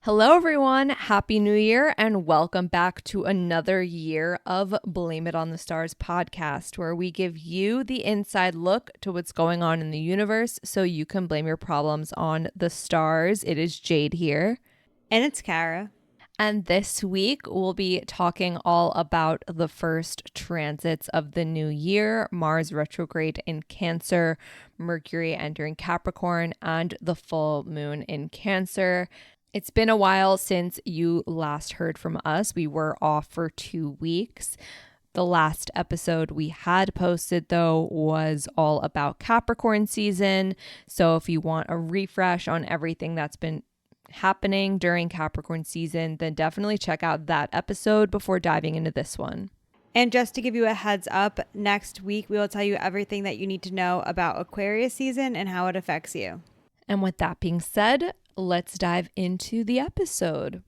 Hello, everyone. Happy New Year and welcome back to another year of Blame It on the Stars podcast, where we give you the inside look to what's going on in the universe so you can blame your problems on the stars. It is Jade here. And it's Kara. And this week, we'll be talking all about the first transits of the new year, Mars retrograde in Cancer, Mercury entering Capricorn, and the full moon in Cancer. It's been a while since you last heard from us. We were off for 2 weeks. The last episode we had posted, though, was all about Capricorn season. So if you want a refresh on everything that's been happening during Capricorn season, then definitely check out that episode before diving into this one. And just to give you a heads up, next week we will tell you everything that you need to know about Aquarius season and how it affects you. And with that being said, let's dive into the episode.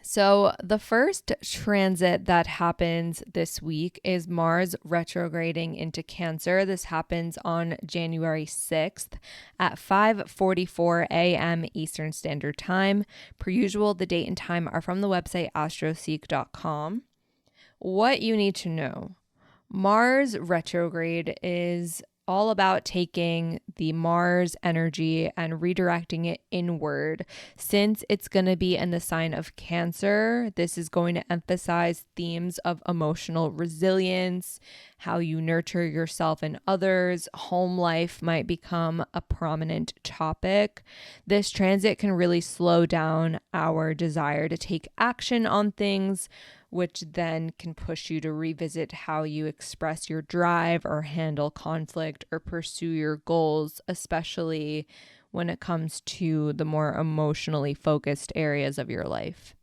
So the first transit that happens this week is Mars retrograding into Cancer. This happens on January 6th at 5:44 a.m. Eastern Standard Time. Per usual, the date and time are from the website astroseek.com. What you need to know. Mars retrograde is all about taking the Mars energy and redirecting it inward. Since it's going to be in the sign of Cancer, this is going to emphasize themes of emotional resilience, how you nurture yourself and others. Home life might become a prominent topic. This transit can really slow down our desire to take action on things, which then can push you to revisit how you express your drive or handle conflict or pursue your goals, especially when it comes to the more emotionally focused areas of your life.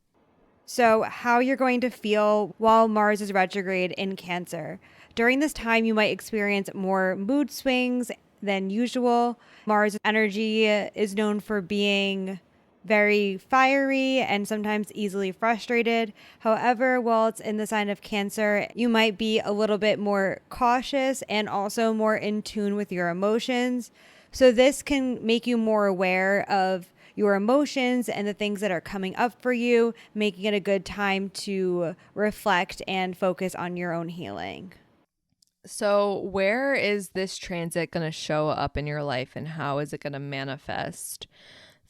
So, how you're going to feel while Mars is retrograde in Cancer. During this time, you might experience more mood swings than usual. Mars energy is known for being very fiery and sometimes easily frustrated. However, while it's in the sign of Cancer, you might be a little bit more cautious and also more in tune with your emotions. So this can make you more aware of your emotions and the things that are coming up for you, making it a good time to reflect and focus on your own healing. So where is this transit going to show up in your life and how is it going to manifest?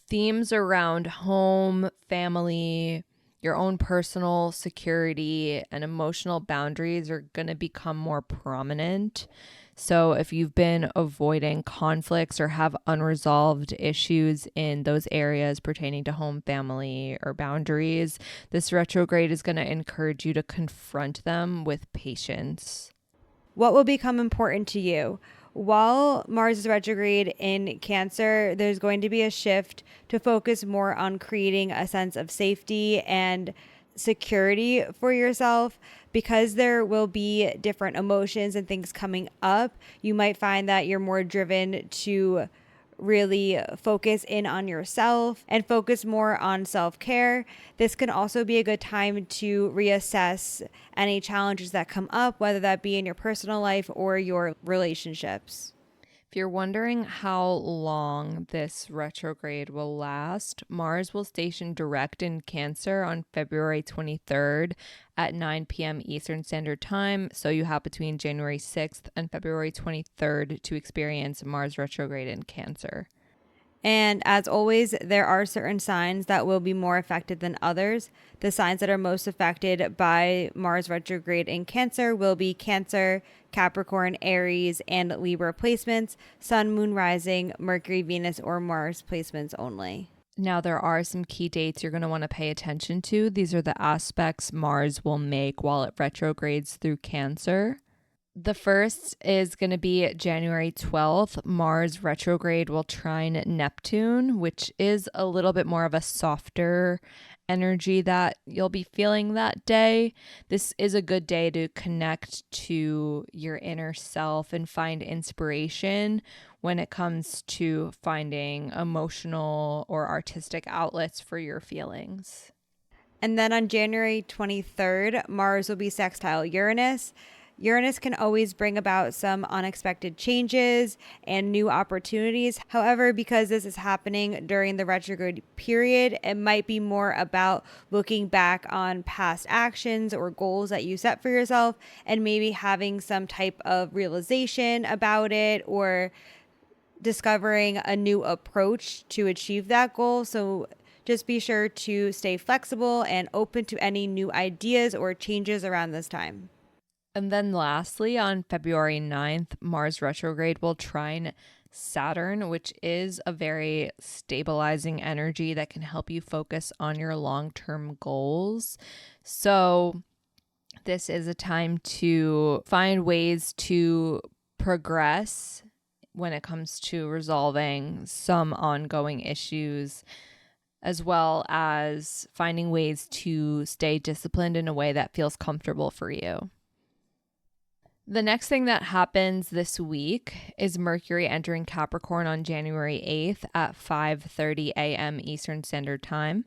Themes around home, family, your own personal security, and emotional boundaries are going to become more prominent. So if you've been avoiding conflicts or have unresolved issues in those areas pertaining to home, family, or boundaries, this retrograde is going to encourage you to confront them with patience. What will become important to you? While Mars is retrograde in Cancer, there's going to be a shift to focus more on creating a sense of safety and security for yourself. Because there will be different emotions and things coming up, you might find that you're more driven to really focus in on yourself and focus more on self-care. This can also be a good time to reassess any challenges that come up, whether that be in your personal life or your relationships. If you're wondering how long this retrograde will last, Mars will station direct in Cancer on February 23rd at 9 p.m. Eastern Standard Time. So you have between January 6th and February 23rd to experience Mars retrograde in Cancer. And as always, there are certain signs that will be more affected than others. The signs that are most affected by Mars retrograde in Cancer will be Cancer, Capricorn, Aries, and Libra placements, Sun, Moon, Rising, Mercury, Venus, or Mars placements only. Now, there are some key dates you're going to want to pay attention to. These are the aspects Mars will make while it retrogrades through Cancer. The first is going to be January 12th. Mars retrograde will trine Neptune, which is a little bit more of a softer energy that you'll be feeling that day. This is a good day to connect to your inner self and find inspiration when it comes to finding emotional or artistic outlets for your feelings. And then on January 23rd, Mars will be sextile Uranus. Uranus can always bring about some unexpected changes and new opportunities. However, because this is happening during the retrograde period, it might be more about looking back on past actions or goals that you set for yourself and maybe having some type of realization about it or discovering a new approach to achieve that goal. So just be sure to stay flexible and open to any new ideas or changes around this time. And then lastly, on February 9th, Mars retrograde will trine Saturn, which is a very stabilizing energy that can help you focus on your long-term goals. So this is a time to find ways to progress when it comes to resolving some ongoing issues, as well as finding ways to stay disciplined in a way that feels comfortable for you. The next thing that happens this week is Mercury entering Capricorn on January 8th at 5:30 a.m. Eastern Standard Time.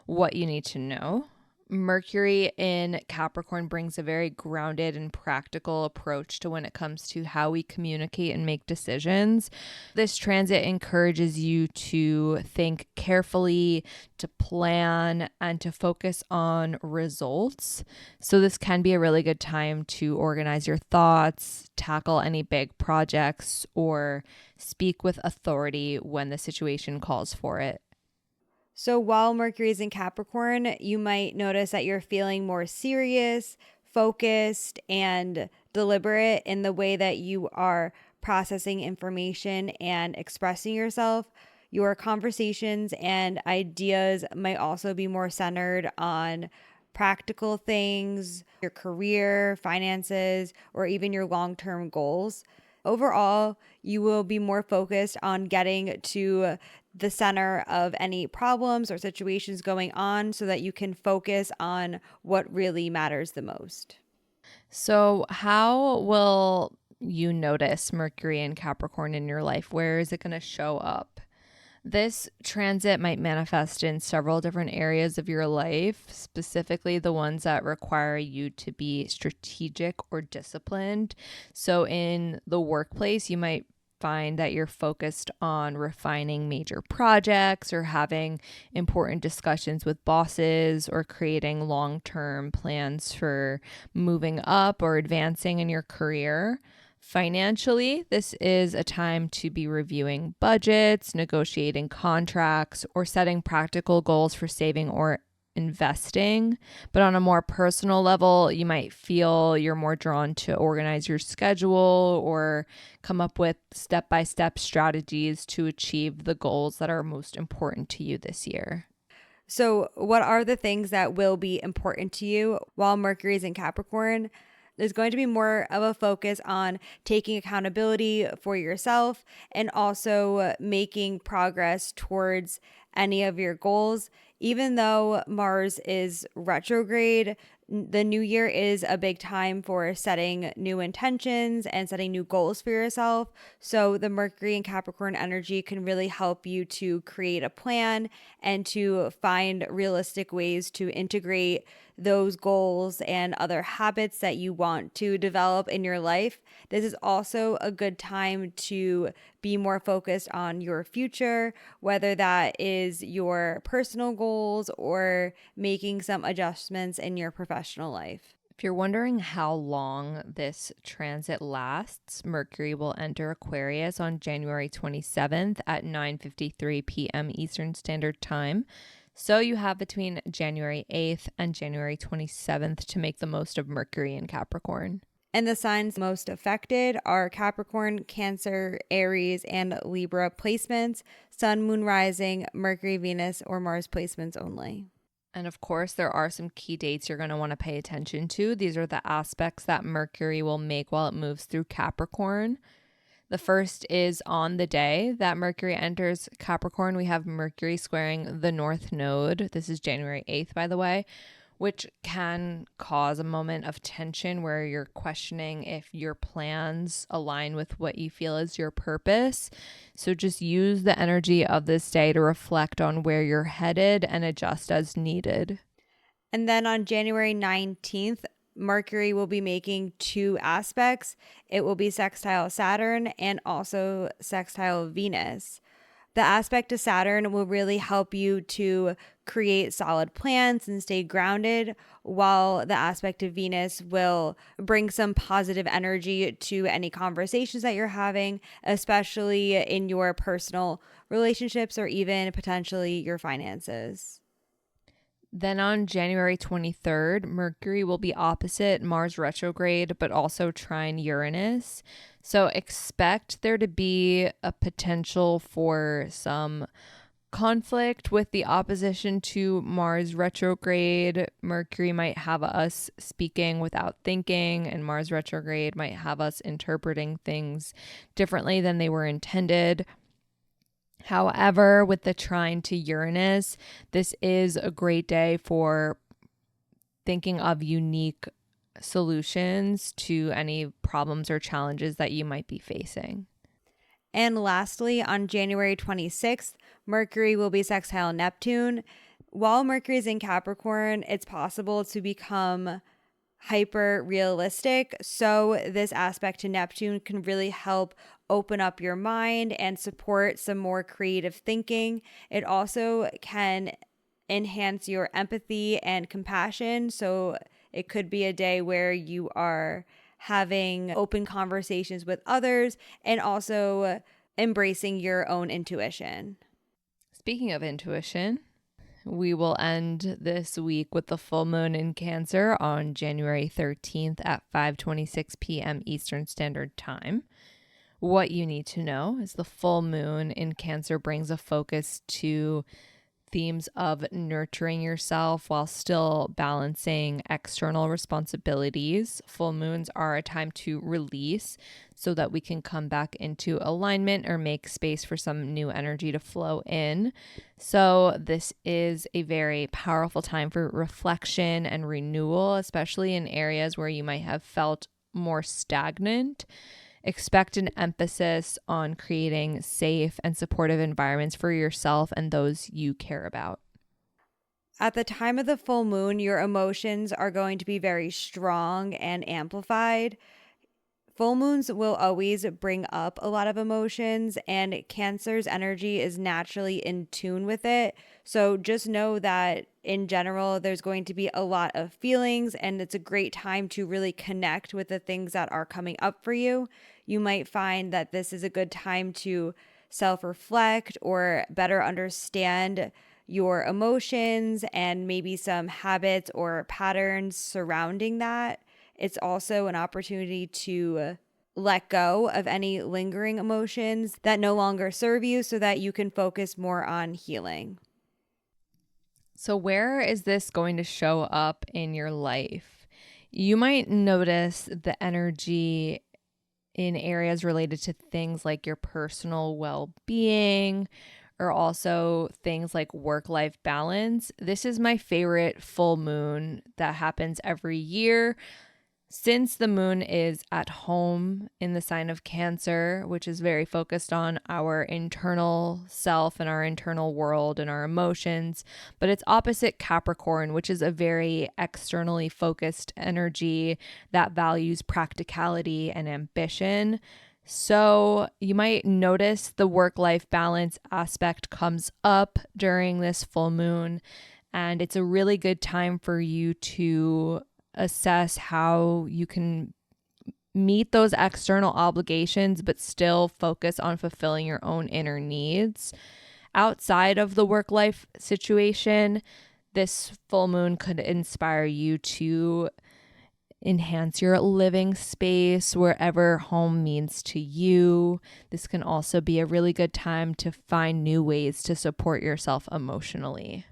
What you need to know. Mercury in Capricorn brings a very grounded and practical approach to when it comes to how we communicate and make decisions. This transit encourages you to think carefully, to plan, and to focus on results. So this can be a really good time to organize your thoughts, tackle any big projects, or speak with authority when the situation calls for it. So while Mercury is in Capricorn, you might notice that you're feeling more serious, focused, and deliberate in the way that you are processing information and expressing yourself. Your conversations and ideas might also be more centered on practical things, your career, finances, or even your long-term goals. Overall, you will be more focused on getting to the center of any problems or situations going on so that you can focus on what really matters the most. So how will you notice Mercury and Capricorn in your life? Where is it going to show up? This transit might manifest in several different areas of your life, specifically the ones that require you to be strategic or disciplined. So in the workplace, you might find that you're focused on refining major projects or having important discussions with bosses or creating long-term plans for moving up or advancing in your career. Financially, this is a time to be reviewing budgets, negotiating contracts, or setting practical goals for saving or investing. But on a more personal level, you might feel you're more drawn to organize your schedule or come up with step-by-step strategies to achieve the goals that are most important to you this year. So, what are the things that will be important to you while Mercury is in Capricorn? There's going to be more of a focus on taking accountability for yourself and also making progress towards any of your goals. Even though Mars is retrograde, the new year is a big time for setting new intentions and setting new goals for yourself. So the Mercury and Capricorn energy can really help you to create a plan and to find realistic ways to integrate those goals and other habits that you want to develop in your life. This is also a good time to be more focused on your future, whether that is your personal goals or making some adjustments in your professional life. If you're wondering how long this transit lasts, Mercury will enter Aquarius on January 27th at 9:53 p.m. Eastern Standard Time. So you have between January 8th and January 27th to make the most of Mercury in Capricorn. And the signs most affected are Capricorn, Cancer, Aries, and Libra placements, Sun, Moon, Rising, Mercury, Venus, or Mars placements only. And of course, there are some key dates you're going to want to pay attention to. These are the aspects that Mercury will make while it moves through Capricorn. The first is on the day that Mercury enters Capricorn. We have Mercury squaring the North Node. This is January 8th, by the way, which can cause a moment of tension where you're questioning if your plans align with what you feel is your purpose. So just use the energy of this day to reflect on where you're headed and adjust as needed. And then on January 19th, Mercury will be making two aspects. It will be sextile Saturn and also sextile Venus. The aspect to Saturn will really help you to create solid plans and stay grounded, while the aspect to Venus will bring some positive energy to any conversations that you're having, especially in your personal relationships or even potentially your finances. Then on January 23rd, Mercury will be opposite Mars retrograde, but also trine Uranus. So expect there to be a potential for some conflict with the opposition to Mars retrograde. Mercury might have us speaking without thinking, and Mars retrograde might have us interpreting things differently than they were intended. However, with the trine to Uranus, this is a great day for thinking of unique solutions to any problems or challenges that you might be facing. And lastly, on January 26th, Mercury will be sextile Neptune. While Mercury is in Capricorn, it's possible to become hyper realistic. So this aspect to Neptune can really help open up your mind and support some more creative thinking. It also can enhance your empathy and compassion. So it could be a day where you are having open conversations with others and also embracing your own intuition. Speaking of intuition, we will end this week with the full moon in Cancer on January 13th at 5:26 p.m. Eastern Standard Time. What you need to know is the full moon in Cancer brings a focus to themes of nurturing yourself while still balancing external responsibilities. Full moons are a time to release so that we can come back into alignment or make space for some new energy to flow in. So this is a very powerful time for reflection and renewal, especially in areas where you might have felt more stagnant. Expect an emphasis on creating safe and supportive environments for yourself and those you care about. At the time of the full moon, your emotions are going to be very strong and amplified. Full moons will always bring up a lot of emotions, and Cancer's energy is naturally in tune with it. So just know that in general, there's going to be a lot of feelings, and it's a great time to really connect with the things that are coming up for you. You might find that this is a good time to self-reflect or better understand your emotions and maybe some habits or patterns surrounding that. It's also an opportunity to let go of any lingering emotions that no longer serve you so that you can focus more on healing. So where is this going to show up in your life? You might notice the energy in areas related to things like your personal well-being, or also things like work-life balance. This is my favorite full moon that happens every year. Since the moon is at home in the sign of Cancer, which is very focused on our internal self and our internal world and our emotions, but it's opposite Capricorn, which is a very externally focused energy that values practicality and ambition. So you might notice the work-life balance aspect comes up during this full moon, and it's a really good time for you to assess how you can meet those external obligations but still focus on fulfilling your own inner needs. Outside of the work-life situation, this full moon could inspire you to enhance your living space wherever home means to you. This can also be a really good time to find new ways to support yourself emotionally.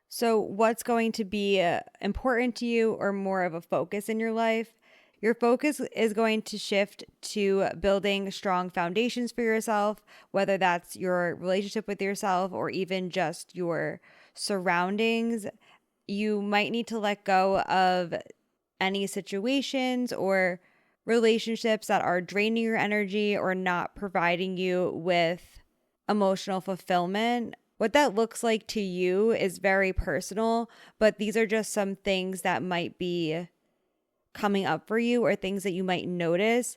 So, what's going to be important to you or more of a focus in your life? Your focus is going to shift to building strong foundations for yourself, whether that's your relationship with yourself or even just your surroundings. You might need to let go of any situations or relationships that are draining your energy or not providing you with emotional fulfillment. What that looks like to you is very personal, but these are just some things that might be coming up for you or things that you might notice.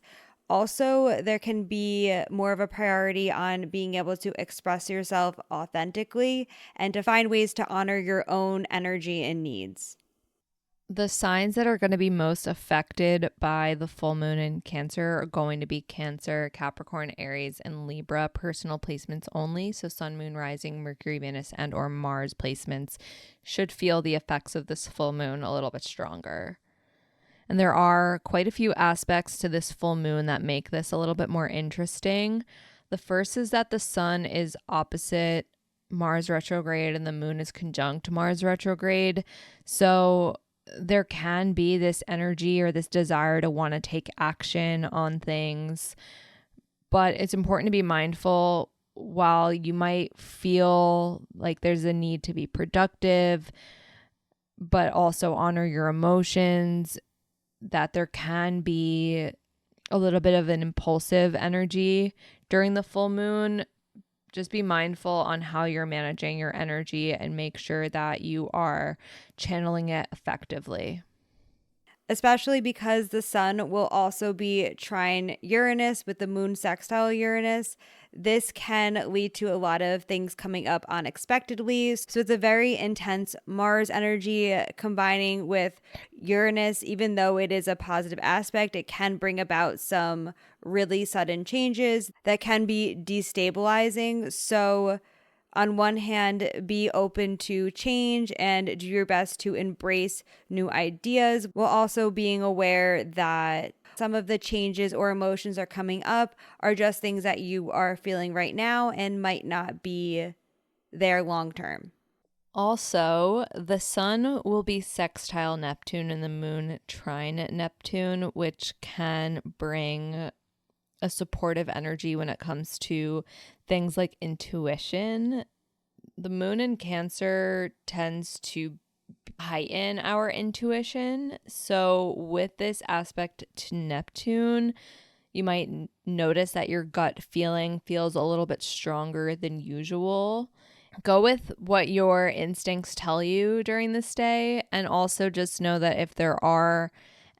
Also, there can be more of a priority on being able to express yourself authentically and to find ways to honor your own energy and needs. The signs that are going to be most affected by the full moon in Cancer are going to be Cancer, Capricorn, Aries, and Libra personal placements only. So Sun, Moon, Rising, Mercury, Venus, and or Mars placements should feel the effects of this full moon a little bit stronger. And there are quite a few aspects to this full moon that make this a little bit more interesting. The first is that the sun is opposite Mars retrograde and the moon is conjunct Mars retrograde. So there can be this energy or this desire to want to take action on things, but it's important to be mindful. While you might feel like there's a need to be productive, but also honor your emotions, that there can be a little bit of an impulsive energy during the full moon. Just be mindful on how you're managing your energy and make sure that you are channeling it effectively. Especially because the sun will also be trine Uranus with the moon sextile Uranus. This can lead to a lot of things coming up unexpectedly. So it's a very intense Mars energy combining with Uranus. Even though it is a positive aspect, it can bring about some really sudden changes that can be destabilizing. So on one hand, be open to change and do your best to embrace new ideas, while also being aware that some of the changes or emotions are coming up are just things that you are feeling right now and might not be there long term. Also, the sun will be sextile Neptune and the moon trine Neptune, which can bring a supportive energy when it comes to things like intuition. The moon in Cancer tends to heighten our intuition. So with this aspect to Neptune, you might notice that your gut feeling feels a little bit stronger than usual. Go with what your instincts tell you during this day. And also just know that if there are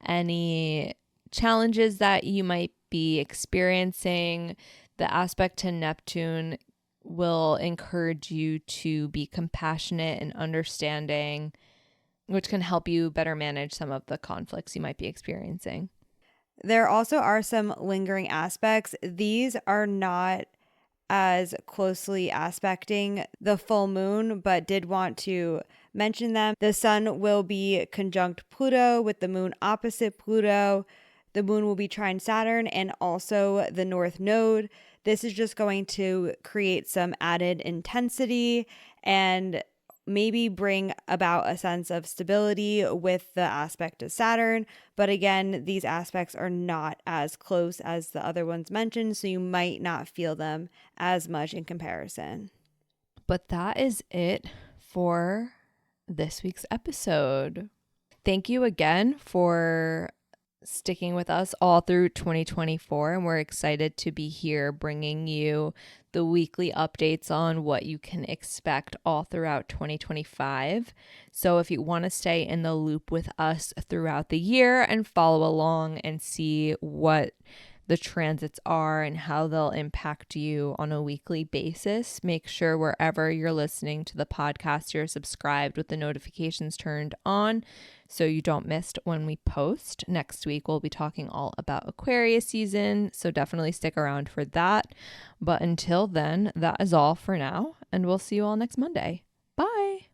any challenges that you might be experiencing, the aspect to Neptune will encourage you to be compassionate and understanding, which can help you better manage some of the conflicts you might be experiencing. There also are some lingering aspects. These are not as closely aspecting the full moon, but did want to mention them. The sun will be conjunct Pluto with the moon opposite Pluto. The moon will be trine Saturn and also the North Node. This is just going to create some added intensity and maybe bring about a sense of stability with the aspect of Saturn. But again, these aspects are not as close as the other ones mentioned, so you might not feel them as much in comparison. But that is it for this week's episode. Thank you again for sticking with us all through 2024, and we're excited to be here bringing you the weekly updates on what you can expect all throughout 2025. So if you want to stay in the loop with us throughout the year and follow along and see what the transits are and how they'll impact you on a weekly basis, make sure wherever you're listening to the podcast, you're subscribed with the notifications turned on so you don't miss when we post. Next week, we'll be talking all about Aquarius season, so definitely stick around for that. But until then, that is all for now, and we'll see you all next Monday. Bye.